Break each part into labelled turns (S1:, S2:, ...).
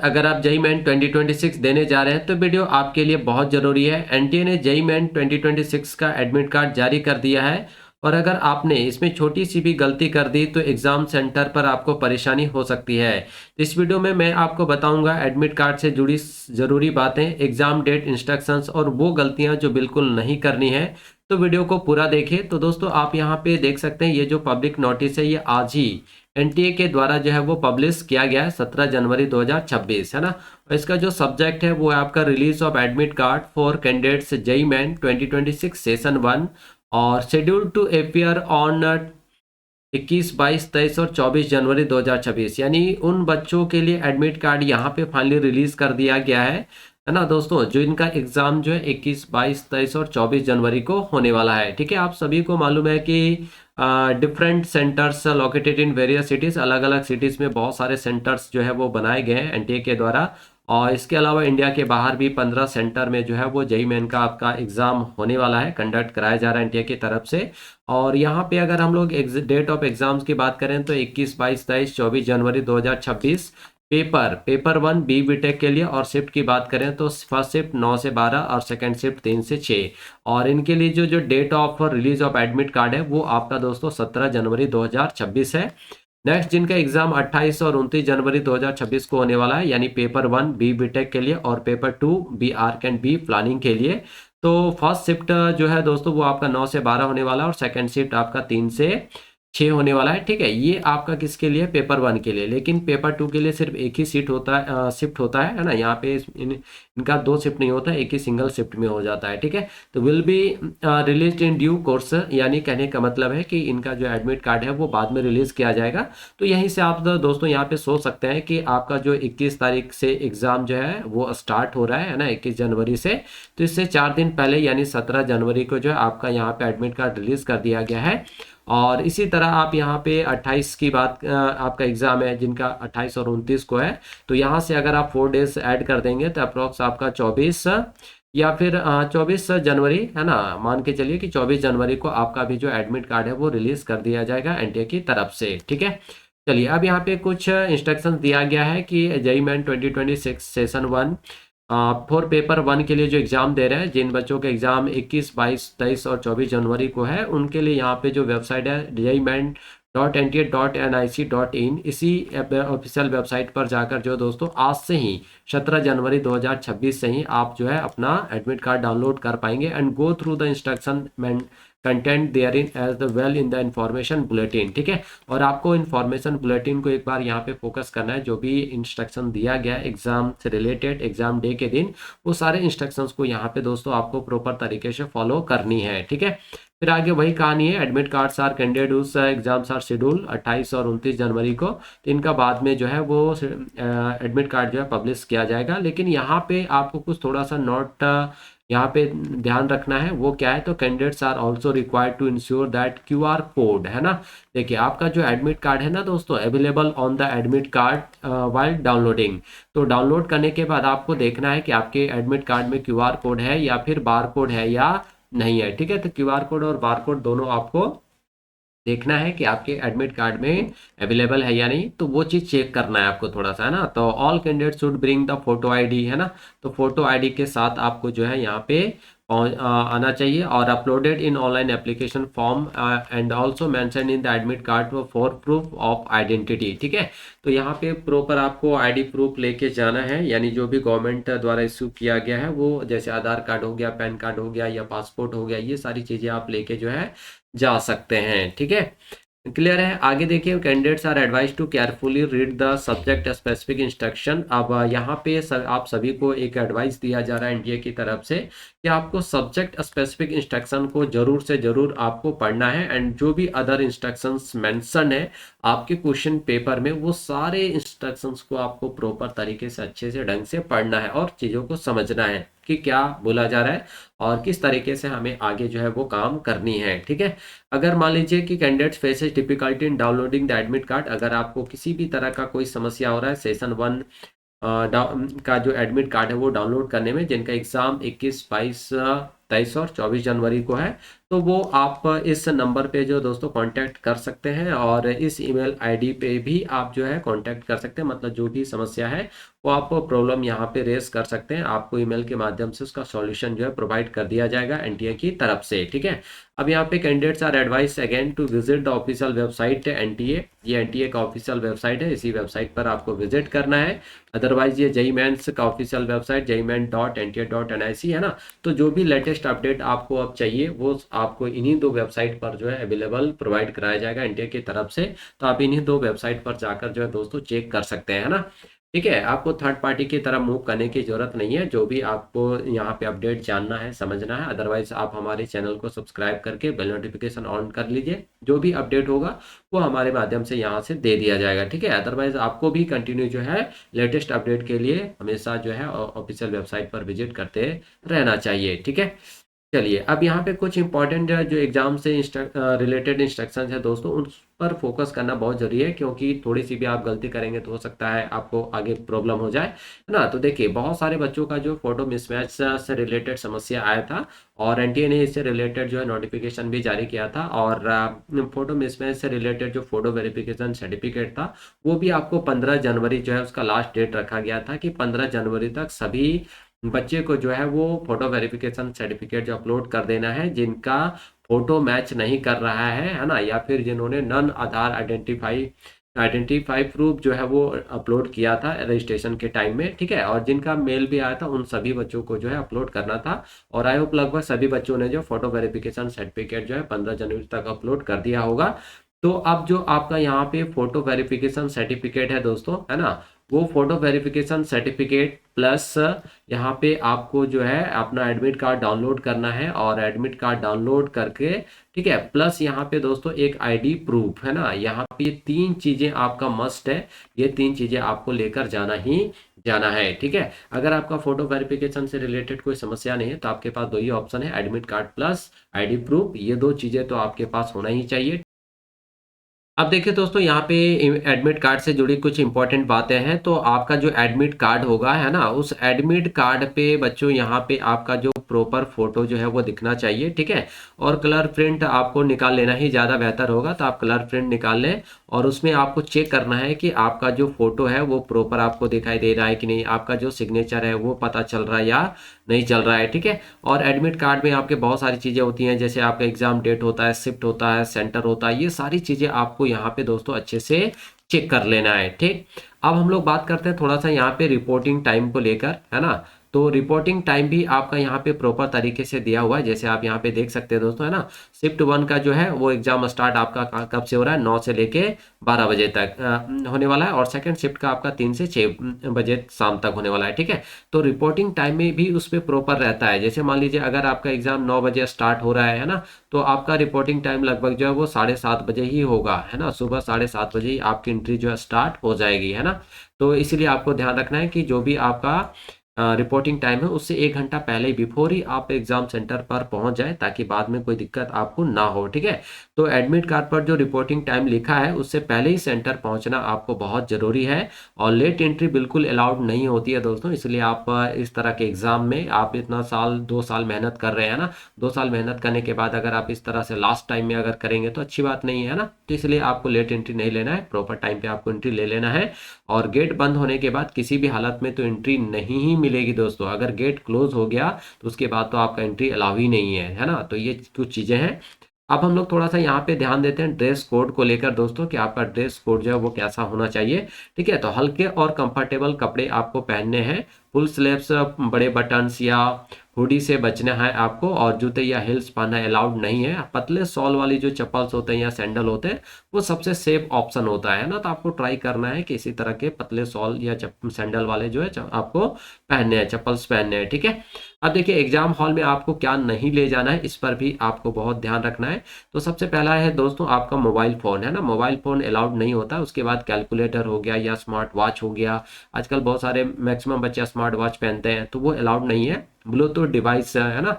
S1: अगर आप JEE main 2026 देने जा रहे हैं तो वीडियो आपके लिए बहुत ज़रूरी है। एनटीए ने जेईई मेन 2026 का एडमिट कार्ड जारी कर दिया है और अगर आपने इसमें छोटी सी भी गलती कर दी तो एग्ज़ाम सेंटर पर आपको परेशानी हो सकती है। तो इस वीडियो में मैं आपको बताऊंगा एडमिट कार्ड से जुड़ी ज़रूरी बातें, एग्ज़ाम डेट, इंस्ट्रक्शंस और वो गलतियां जो बिल्कुल नहीं करनी है। तो वीडियो को पूरा देखिए। तो दोस्तों आप यहाँ पे देख सकते हैं ये जो पब्लिक नोटिस है ये आज ही एनटीए के द्वारा जो है वो पब्लिश किया गया है 17 जनवरी 2026, है ना। और इसका जो सब्जेक्ट है वो है आपका release of admit card for candidates JEE main 2026 session 1 और शेड्यूल टू अपियर ऑन 21, 22, 23 और 24 जनवरी 2026, यानी उन बच्चों के लिए एडमिट कार्ड यहाँ पे फाइनली रिलीज कर दिया गया है ना दोस्तों, जो इनका एग्जाम जो है 21, 22, 23 और 24 जनवरी को होने वाला है। ठीक है, आप सभी को मालूम है कि different centres located in various cities, अलग अलग सिटीज़ में बहुत सारे सेंटर्स जो है वो बनाए गए हैं एनटीए के द्वारा। और इसके अलावा इंडिया के बाहर भी 15 सेंटर में जो है वो जेईई मेन का आपका एग्ज़ाम होने वाला है, कंडक्ट कराया जा रहा है एनटीए की तरफ से। और यहाँ पे अगर हम लोग डेट ऑफ एग्ज़ाम्स की बात करें तो 21, 22, 23, 24 जनवरी 2026 पेपर 1 बी बीटेक के लिए। और शिफ्ट की बात करें तो फर्स्ट शिफ्ट 9 से 12 और सेकंड शिफ्ट 3 से 6। और इनके लिए जो जो date of release of admit card है वो आपका दोस्तों 17 जनवरी 2026 है। नेक्स्ट जिनका एग्जाम 28 और 29 जनवरी 2026 को होने वाला है, यानी पेपर 1 बी बीटेक के लिए और paper 2 B Arch and B planning के लिए। तो फर्स्ट शिफ्ट जो है दोस्तों वो आपका 9 से 12 होने वाला है और सेकंड शिफ्ट आपका 3 से 6 होने वाला है। ठीक है, ये आपका किसके लिए, पेपर 1 के लिए। लेकिन पेपर 2 के लिए सिर्फ एक ही सीट होता है, शिफ्ट होता है ना। यहाँ पे इनका 2 शिफ्ट नहीं होता, एक ही सिंगल शिफ्ट में हो जाता है। ठीक है, तो will be release in due course, यानी कहने का मतलब है कि इनका जो एडमिट कार्ड है वो बाद में रिलीज किया जाएगा। तो यहीं से आप दोस्तों यहाँ पे सोच सकते हैं कि आपका जो 21 तारीख से एग्जाम जो है वो स्टार्ट हो रहा है ना, 21 जनवरी से। तो इससे 4 दिन पहले यानी 17 जनवरी को जो है आपका यहाँ पे एडमिट कार्ड रिलीज कर दिया गया है। और इसी तरह आप यहाँ पे 28 की बात, आपका एग्ज़ाम है जिनका 28 और 29 को है। तो यहाँ से अगर आप 4 डेज ऐड कर देंगे तो अप्रोक्स आपका 24 या फिर 24 जनवरी, है ना, मान के चलिए कि 24 जनवरी को आपका भी जो एडमिट कार्ड है वो रिलीज़ कर दिया जाएगा एनटीए की तरफ से। ठीक है, चलिए अब यहाँ पे कुछ इंस्ट्रक्शंस दिया गया है कि JEE main 2026 session 1 for paper 1 के लिए जो एग्ज़ाम दे रहे हैं, जिन बच्चों के एग्ज़ाम 21, 22, 23 और 24 जनवरी को है, उनके लिए यहाँ पे जो वेबसाइट है JEEMAN.NTA.NIC.in, इसी ऑफिशियल वेबसाइट पर जाकर जो दोस्तों आज से ही 17 जनवरी 2026 से ही आप जो है अपना एडमिट कार्ड डाउनलोड कर पाएंगे and go through the instruction content there in as the well in the information bulletin. ठीक है, और आपको इंफॉर्मेशन बुलेटिन को एक बार यहाँ पे फोकस करना है। जो भी इंस्ट्रक्शन दिया गया है एग्जाम से रिलेटेड, एग्जाम डे के दिन, वो सारे इंस्ट्रक्शंस को यहाँ पे दोस्तों आपको प्रॉपर तरीके से फॉलो करनी है। ठीक है, फिर आगे वही कहानी है, admit cards are candidate whose exams are schedule 28 और 29 जनवरी को। तो इनका बाद में जो है वो एडमिट कार्ड जो है पब्लिश किया जाएगा। लेकिन यहाँ पे आपको कुछ थोड़ा सा नोट यहाँ पे ध्यान रखना है, वो क्या है, तो candidates are also required to ensure that QR code, है ना। देखिए आपका जो एडमिट कार्ड है ना दोस्तों, available on the admit card while downloading. तो डाउनलोड करने के बाद आपको देखना है कि आपके एडमिट कार्ड में क्यूआर कोड है या फिर बार कोड है या नहीं है। ठीक है, तो क्यूआर कोड और बार कोड दोनों आपको देखना है कि आपके एडमिट कार्ड में अवेलेबल है या नहीं। तो वो चीज़ चेक करना है आपको थोड़ा सा, है ना। तो all candidate should bring the photo ID, है ना। तो फोटो आईडी के साथ आपको जो है यहाँ पे आना चाहिए और uploaded in online application form and also mention in the admit card for proof of identity. ठीक है, तो यहाँ पे प्रॉपर आपको आईडी प्रूफ लेके जाना है, यानी जो भी गवर्नमेंट द्वारा इशू किया गया है वो, जैसे आधार कार्ड हो गया, पैन कार्ड हो गया या पासपोर्ट हो गया, ये सारी चीज़ें आप लेके जो है जा सकते हैं। ठीक है, क्लियर है। आगे देखिए, candidates are advise to carefully read the subject specific instruction. अब यहाँ पे आप सभी को एक एडवाइस दिया जा रहा है एनटीए की तरफ से कि आपको सब्जेक्ट स्पेसिफिक इंस्ट्रक्शन को जरूर से जरूर आपको पढ़ना है एंड जो भी अदर इंस्ट्रक्शंस मेंशन है आपके क्वेश्चन पेपर में, वो सारे इंस्ट्रक्शंस को आपको प्रॉपर तरीके से अच्छे से ढंग से पढ़ना है और चीज़ों को समझना है कि क्या बोला जा रहा है और किस तरीके से हमें आगे जो है वो काम करनी है। ठीक है, अगर मान लीजिए कि candidates faces difficulty in downloading the admit card, अगर आपको किसी भी तरह का कोई समस्या हो रहा है सेशन 1 का जो एडमिट कार्ड है वो डाउनलोड करने में, जिनका एग्जाम 21, 22 23 और 24 जनवरी को है। तो वो आप इस नंबर पे जो दोस्तों कांटेक्ट कर सकते हैं और इस ईमेल आईडी पे भी आप जो है कांटेक्ट कर सकते हैं। मतलब जो भी समस्या है वो आप प्रॉब्लम यहाँ पे रेस कर सकते हैं, आपको ईमेल के माध्यम से उसका सॉल्यूशन जो है प्रोवाइड कर दिया जाएगा एनटीए की तरफ से। ठीक है, अब यहाँ पे candidates are advice again to visit the official website NTA. ये एनटीए का ऑफिशियल वेबसाइट है, इसी वेबसाइट पर आपको विजिट करना है। अदरवाइज ये जेईई मेंस का ऑफिशियल वेबसाइट jeimen.nta.nic है ना। तो जो भी लेटेस्ट अपडेट आपको अब चाहिए वो आपको इन्हीं दो वेबसाइट पर जो है अवेलेबल प्रोवाइड कराया जाएगा एनटीए की तरफ से। तो आप इन्हीं दो वेबसाइट पर जाकर जो है दोस्तों चेक कर सकते हैं, है ना। ठीक है, आपको थर्ड पार्टी की तरफ मूव करने की जरूरत नहीं है। जो भी आपको यहाँ पे अपडेट जानना है, समझना है, अदरवाइज आप हमारे चैनल को सब्सक्राइब करके बेल नोटिफिकेशन ऑन कर लीजिए। जो भी अपडेट होगा वो हमारे माध्यम से यहाँ से दे दिया जाएगा। ठीक है, अदरवाइज आपको भी कंटिन्यू जो है लेटेस्ट अपडेट के लिए हमेशा जो है ऑफिशियल वेबसाइट पर विजिट करते रहना चाहिए। ठीक है, चलिए अब यहाँ पे कुछ इंपॉर्टेंट जो एग्जाम से रिलेटेड इंस्ट्रक्शंस है दोस्तों, उन पर फोकस करना बहुत जरूरी है, क्योंकि थोड़ी सी भी आप गलती करेंगे तो हो सकता है आपको आगे प्रॉब्लम हो जाए, है ना। तो देखिए बहुत सारे बच्चों का जो फोटो मिसमैच से रिलेटेड समस्या आया था और एनटीए ने इससे रिलेटेड जो है नोटिफिकेशन भी जारी किया था। और फोटो मिसमैच से रिलेटेड जो फोटो वेरिफिकेशन सर्टिफिकेट था वो भी आपको 15 जनवरी जो है उसका लास्ट डेट रखा गया था कि 15 जनवरी तक सभी बच्चे को जो है वो फोटो वेरिफिकेशन सर्टिफिकेट जो अपलोड कर देना है जिनका फोटो मैच नहीं कर रहा है ना, या फिर जिन्होंने नन आधार आइडेंटिफाई प्रूफ जो है वो अपलोड किया था रजिस्ट्रेशन के टाइम में। ठीक है, और जिनका मेल भी आया था उन सभी बच्चों को जो है अपलोड करना था। और आई होप लगभग सभी बच्चों ने जो फोटो वेरिफिकेशन सर्टिफिकेट जो है 15 जनवरी तक अपलोड कर दिया होगा। तो अब जो आपका यहाँ पे फोटो वेरिफिकेशन सर्टिफिकेट है दोस्तों, है ना, वो फोटो वेरिफिकेशन सर्टिफिकेट प्लस यहाँ पे आपको जो है अपना एडमिट कार्ड डाउनलोड करना है और एडमिट कार्ड डाउनलोड करके, ठीक है, प्लस यहाँ पे दोस्तों एक आईडी प्रूफ, है ना। यहाँ पे ये तीन चीजें आपका मस्ट है, ये तीन चीजें आपको लेकर जाना ही जाना है। ठीक है, अगर आपका फोटो वेरिफिकेशन से रिलेटेड कोई समस्या नहीं है तो आपके पास दो ही ऑप्शन है, admit card plus ID proof. ये दो चीजें तो आपके पास होना ही चाहिए। अब देखिए दोस्तों यहाँ पे एडमिट कार्ड से जुड़ी कुछ इंपॉर्टेंट बातें हैं। तो आपका जो एडमिट कार्ड होगा, है ना, उस एडमिट कार्ड पे बच्चों यहाँ पे आपका जो प्रॉपर फोटो जो है वो दिखना चाहिए। ठीक है, और कलर प्रिंट आपको निकाल लेना ही ज़्यादा बेहतर होगा। तो आप कलर प्रिंट निकाल लें और उसमें आपको चेक करना है कि आपका जो फोटो है वो प्रॉपर आपको दिखाई दे रहा है कि नहीं, आपका जो सिग्नेचर है वो पता चल रहा है या नहीं चल रहा है। ठीक है, और एडमिट कार्ड में आपके बहुत सारी चीज़ें होती हैं, जैसे आपका एग्जाम डेट होता है, शिफ्ट होता है, सेंटर होता है, ये सारी चीज़ें आपको यहाँ पे दोस्तों अच्छे से चेक कर लेना है। ठीक, अब हम लोग बात करते हैं थोड़ा सा यहाँ पे रिपोर्टिंग टाइम को लेकर, है ना। तो रिपोर्टिंग टाइम भी आपका यहाँ पे प्रॉपर तरीके से दिया हुआ है, जैसे आप यहाँ पे देख सकते हैं दोस्तों, है ना। शिफ्ट 1 का जो है वो एग्जाम स्टार्ट आपका कब से हो रहा है, 9 से लेके 12 बजे तक होने वाला है। और सेकंड शिफ्ट का आपका 3 से 6 बजे शाम तक होने वाला है। ठीक है, तो रिपोर्टिंग टाइम में भी उस पर प्रॉपर रहता है। जैसे मान लीजिए अगर आपका एग्जाम 9 बजे स्टार्ट हो रहा है ना, तो आपका रिपोर्टिंग टाइम लगभग जो है वो 7:30 बजे ही होगा, है ना। सुबह 7:30 बजे ही आपकी एंट्री जो है स्टार्ट हो जाएगी, है ना। तो इसीलिए आपको ध्यान रखना है कि जो भी आपका रिपोर्टिंग टाइम है उससे 1 घंटा पहले बिफोर ही आप एग्जाम सेंटर पर पहुंच जाए, ताकि बाद में कोई दिक्कत आपको ना हो। ठीक है, तो एडमिट कार्ड पर जो रिपोर्टिंग टाइम लिखा है उससे पहले ही सेंटर पहुंचना आपको बहुत जरूरी है। और लेट एंट्री बिल्कुल अलाउड नहीं होती है दोस्तों। इसलिए आप इस तरह के एग्जाम में आप इतना साल 2 साल मेहनत कर रहे हैं ना, 2 साल मेहनत करने के बाद अगर आप इस तरह से लास्ट टाइम में अगर करेंगे तो अच्छी बात नहीं है ना। तो इसलिए आपको लेट एंट्री नहीं लेना है, प्रॉपर टाइम पे आपको एंट्री ले लेना है। और गेट बंद होने के बाद किसी भी हालत में तो एंट्री नहीं ही मिलेगी दोस्तों। अगर गेट क्लोज हो गया तो उसके बाद तो आपका एंट्री अलाउ ही नहीं है ना। तो ये कुछ चीज़ें हैं। अब हम लोग थोड़ा सा यहाँ पे ध्यान देते हैं ड्रेस कोड को लेकर दोस्तों, कि आपका ड्रेस कोड जो है वो कैसा होना चाहिए। ठीक है, तो हल्के और कंफर्टेबल कपड़े आपको पहनने हैं। फुल स्लीव्स, बड़े बटन्स या हुडी से बचना है आपको। और जूते या हिल्स पहनना अलाउड नहीं है। पतले सॉल वाली जो चप्पल्स होते हैं या सैंडल होते हैं वो सबसे सेफ ऑप्शन होता है ना। तो आपको ट्राई करना है कि इसी तरह के पतले सॉल या सैंडल वाले जो है आपको पहनने हैं, चप्पल्स पहनने हैं। ठीक है, अब देखिए एग्जाम हॉल में आपको क्या नहीं ले जाना है, इस पर भी आपको बहुत ध्यान रखना है। तो सबसे पहला है दोस्तों आपका मोबाइल फ़ोन, है ना। मोबाइल फ़ोन अलाउड नहीं होता। उसके बाद कैलकुलेटर हो गया या स्मार्ट वॉच हो गया। आजकल बहुत सारे मैक्सिमम बच्चे स्मार्ट वॉच पहनते हैं, तो वो अलाउड नहीं है। ब्लूटूथ डिवाइस, है ना,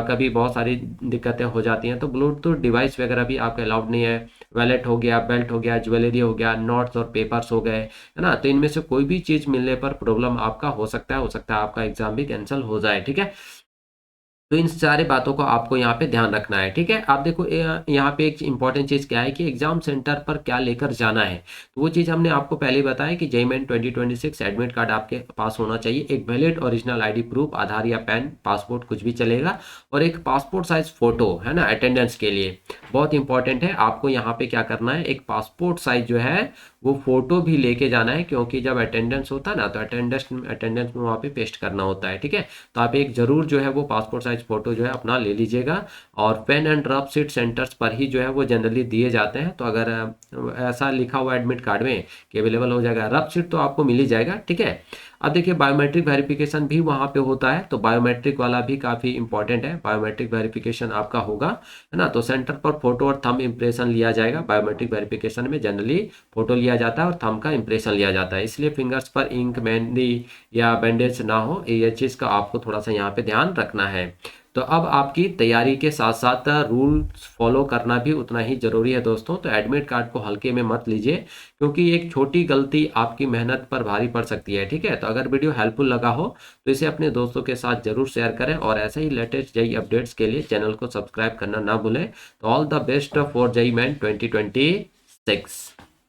S1: कभी बहुत सारी दिक्कतें हो जाती हैं, तो ब्लूटूथ डिवाइस वगैरह भी आपका अलाउड नहीं है। वैलेट हो गया, बेल्ट हो गया, ज्वेलरी हो गया, नोट्स और पेपर्स हो गए, है ना। तो इनमें से कोई भी चीज़ मिलने पर प्रॉब्लम आपका हो सकता है आपका एग्जाम भी कैंसिल हो जाए। ठीक है, तो इन सारे बातों को आपको यहाँ पे ध्यान रखना है, ठीक है। आप देखो यहाँ पे एक इंपॉर्टेंट चीज़ क्या है कि एग्जाम सेंटर पर क्या लेकर जाना है। तो वो चीज़ हमने आपको पहले ही बताया कि जेईई मेन 2026 एडमिट कार्ड आपके पास होना चाहिए, एक वैलिड ओरिजिनल आईडी प्रूफ, आधार या पैन, पासपोर्ट कुछ भी चलेगा, और एक पासपोर्ट साइज फोटो है ना अटेंडेंस के लिए, बहुत इंपॉर्टेंट है। आपको यहाँ पे क्या करना है, एक पासपोर्ट साइज जो है वो फोटो भी लेके जाना है, क्योंकि जब अटेंडेंस होता है ना तो अटेंडेंस में वहाँ पे पेस्ट करना होता है, ठीक है। तो आप एक जरूर जो है वो पासपोर्ट साइज फोटो जो है अपना ले लीजिएगा। और pen and drop seat centres पर ही जो है वो जनरली दिए जाते हैं, तो अगर ऐसा लिखा हुआ एडमिट कार्ड में कि अवेलेबल हो जाएगा, रफ सीट तो आपको मिल ही जाएगा, ठीक है। अब देखिए बायोमेट्रिक वेरिफिकेशन भी वहाँ पे होता है, तो बायोमेट्रिक वाला भी काफ़ी इंपॉर्टेंट है, बायोमेट्रिक वेरिफिकेशन आपका होगा, है ना। तो सेंटर पर फोटो और थंब इम्प्रेशन लिया जाएगा। बायोमेट्रिक वेरिफिकेशन में जनरली फोटो लिया जाता है और थंब का इम्प्रेशन लिया जाता है, इसलिए फिंगर्स पर इंक, मेहंदी या बैंडेज ना हो, ये चीज़ का आपको थोड़ा सा यहाँ पे ध्यान रखना है। तो अब आपकी तैयारी के साथ साथ रूल्स फॉलो करना भी उतना ही ज़रूरी है दोस्तों। तो एडमिट कार्ड को हल्के में मत लीजिए, क्योंकि एक छोटी गलती आपकी मेहनत पर भारी पड़ सकती है, ठीक है। तो अगर वीडियो हेल्पफुल लगा हो तो इसे अपने दोस्तों के साथ जरूर शेयर करें, और ऐसे ही लेटेस्ट जेईई अपडेट्स के लिए चैनल को सब्सक्राइब करना ना भूलें। तो all the best for JEE main 2026।